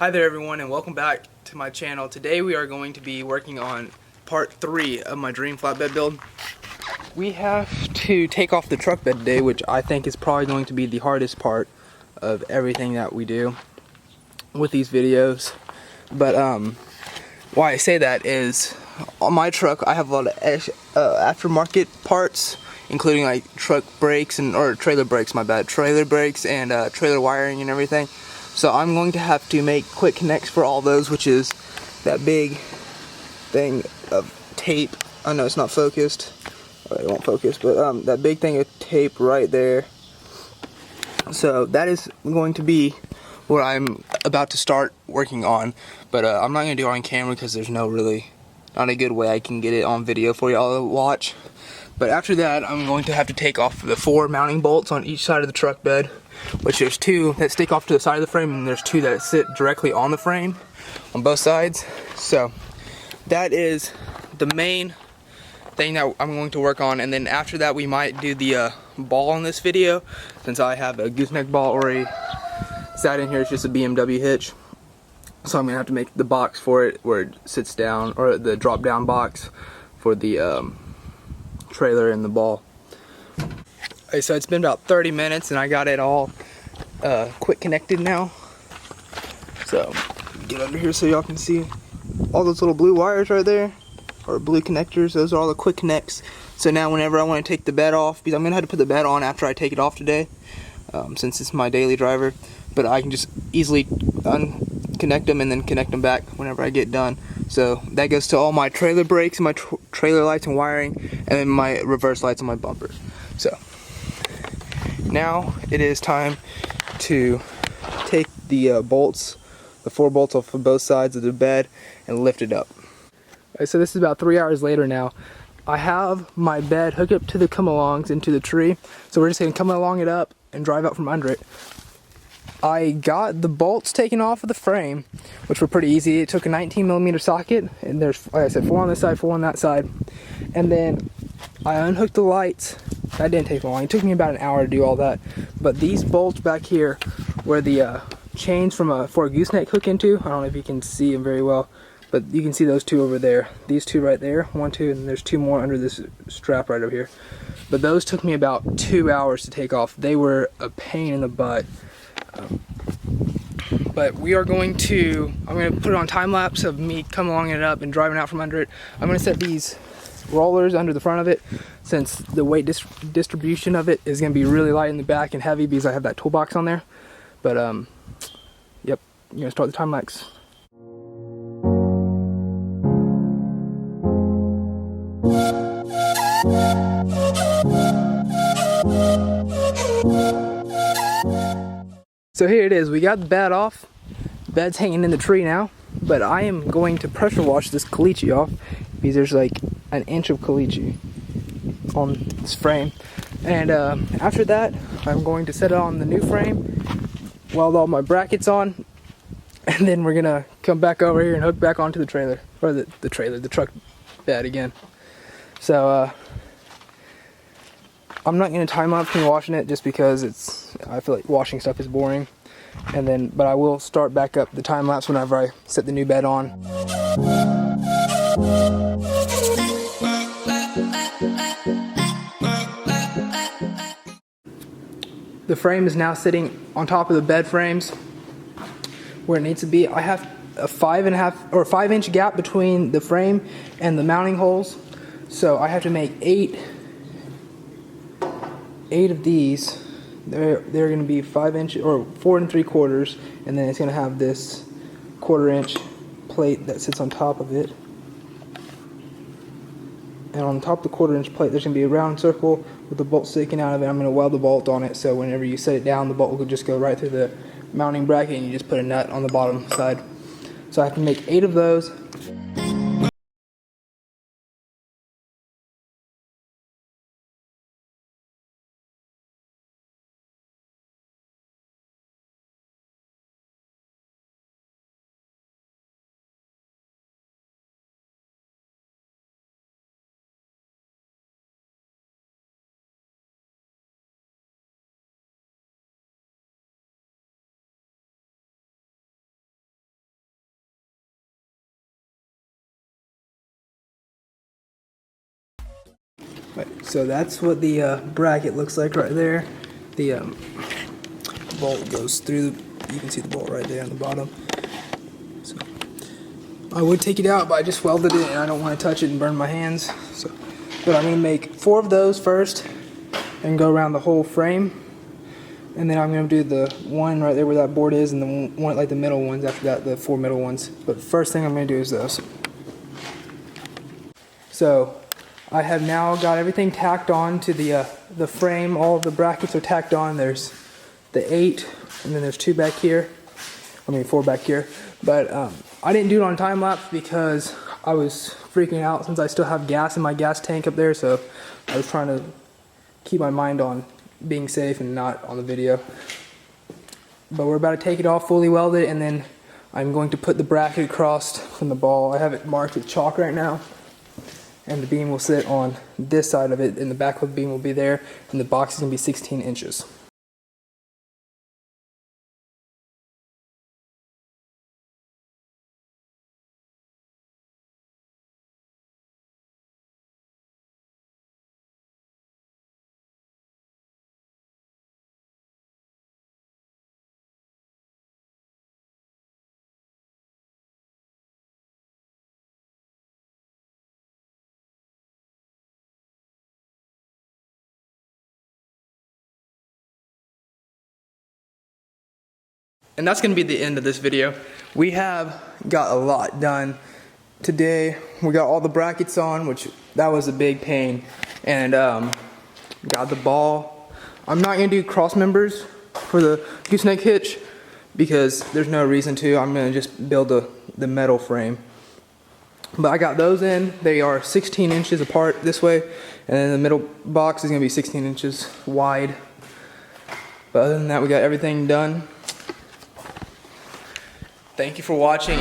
Hi there everyone, and welcome back to my channel. Today we are going to be working on part 3 of my dream flatbed build. We have to take off the truck bed today, which I think is probably going to be the hardest part of everything that we do with these videos. But why I say that is, on my truck I have a lot of aftermarket parts, including like truck brakes or trailer brakes, trailer brakes and trailer wiring and everything. So I'm going to have to make quick connects for all those, which is that big thing of tape. I know it's not focused. It won't focus, but that big thing of tape right there. So that is going to be what I'm about to start working on. But I'm not going to do it on camera because there's not a good way I can get it on video for y'all to watch. But after that, I'm going to have to take off the 4 mounting bolts on each side of the truck bed, which there's 2 that stick off to the side of the frame, and there's 2 that sit directly on the frame on both sides. So that is the main thing that I'm going to work on, and then after that we might do the ball in this video, since I have a gooseneck ball already sat in here. It's just a BMW hitch, so I'm gonna have to make the box for it where it sits down, or the drop down box for the trailer and the ball. Okay, so it's been about 30 minutes and I got it all quick connected now. So get under here so y'all can see all those little blue wires right there, or blue connectors. Those are all the quick connects. So now whenever I want to take the bed off, because I'm gonna have to put the bed on after I take it off today, since it's my daily driver, but I can just easily unconnect them and then connect them back whenever I get done. So that goes to all my trailer brakes and my trailer lights and wiring, and then my reverse lights on my bumper. So now it is time to take the bolts, the 4 bolts off of both sides of the bed, and lift it up. Okay, so this is about 3 hours later now. I have my bed hooked up to the come-alongs into the tree, so we're just going to come along it up and drive out from under it. I got the bolts taken off of the frame, which were pretty easy. It took a 19mm socket, and there's, like I said, 4 on this side, 4 on that side. And then I unhooked the lights. That didn't take long. It took me about an hour to do all that. But these bolts back here, where the chains for a gooseneck hook into, I don't know if you can see them very well, but you can see those 2 over there. These 2 right there, 1, 2, and there's 2 more under this strap right over here. But those took me about 2 hours to take off. They were a pain in the butt. But we are I'm going to put it on time lapse of me coming along it up and driving out from under it. I'm going to set these rollers under the front of it, since the weight distribution of it is going to be really light in the back and heavy because I have that toolbox on there. But yep, I'm going to start the time lapse. So here it is. We got the bed off. The bed's hanging in the tree now, but I am going to pressure wash this caliche off because there's like an inch of caliche on this frame. And after that, I'm going to set it on the new frame, weld all my brackets on, and then we're gonna come back over here and hook back onto the trailer, or the truck bed again. So I'm not going to time lapse me washing it, just because I feel like washing stuff is boring. But I will start back up the time lapse whenever I set the new bed on. The frame is now sitting on top of the bed frames where it needs to be. I have a 5-inch gap between the frame and the mounting holes, so I have to make 8 of these. They're going to be 5-inch or 4 3/4, and then it's going to have this 1/4-inch plate that sits on top of it. And on top of the 1/4-inch plate, there's going to be a round circle with the bolt sticking out of it. I'm going to weld the bolt on it, so whenever you set it down, the bolt will just go right through the mounting bracket, and you just put a nut on the bottom side. So I have to make 8 of those. Right, so that's what the bracket looks like right there. The bolt goes through, you can see the bolt right there on the bottom. So I would take it out, but I just welded it and I don't want to touch it and burn my hands. So, but I'm going to make 4 of those first and go around the whole frame. And then I'm going to do the one right there where that board is, and the one like the middle ones after that, the 4 middle ones. But first thing I'm going to do is those. So I have now got everything tacked on to the frame. All of the brackets are tacked on. There's the 8, and then there's 2 back here. I mean 4 back here. But I didn't do it on time lapse because I was freaking out since I still have gas in my gas tank up there. So I was trying to keep my mind on being safe and not on the video. But we're about to take it off, fully weld it, and then I'm going to put the bracket across from the ball. I have it marked with chalk right now. And the beam will sit on this side of it, and the back of the beam will be there, and the box is going to be 16 inches. And that's going to be the end of this video. We have got a lot done today. We got all the brackets on, which that was a big pain, and got the ball. I'm not going to do cross members for the gooseneck hitch because there's no reason to. I'm going to just build the metal frame. But I got those in. They are 16 inches apart this way, and then the middle box is going to be 16 inches wide. But other than that, we got everything done. Thank you for watching.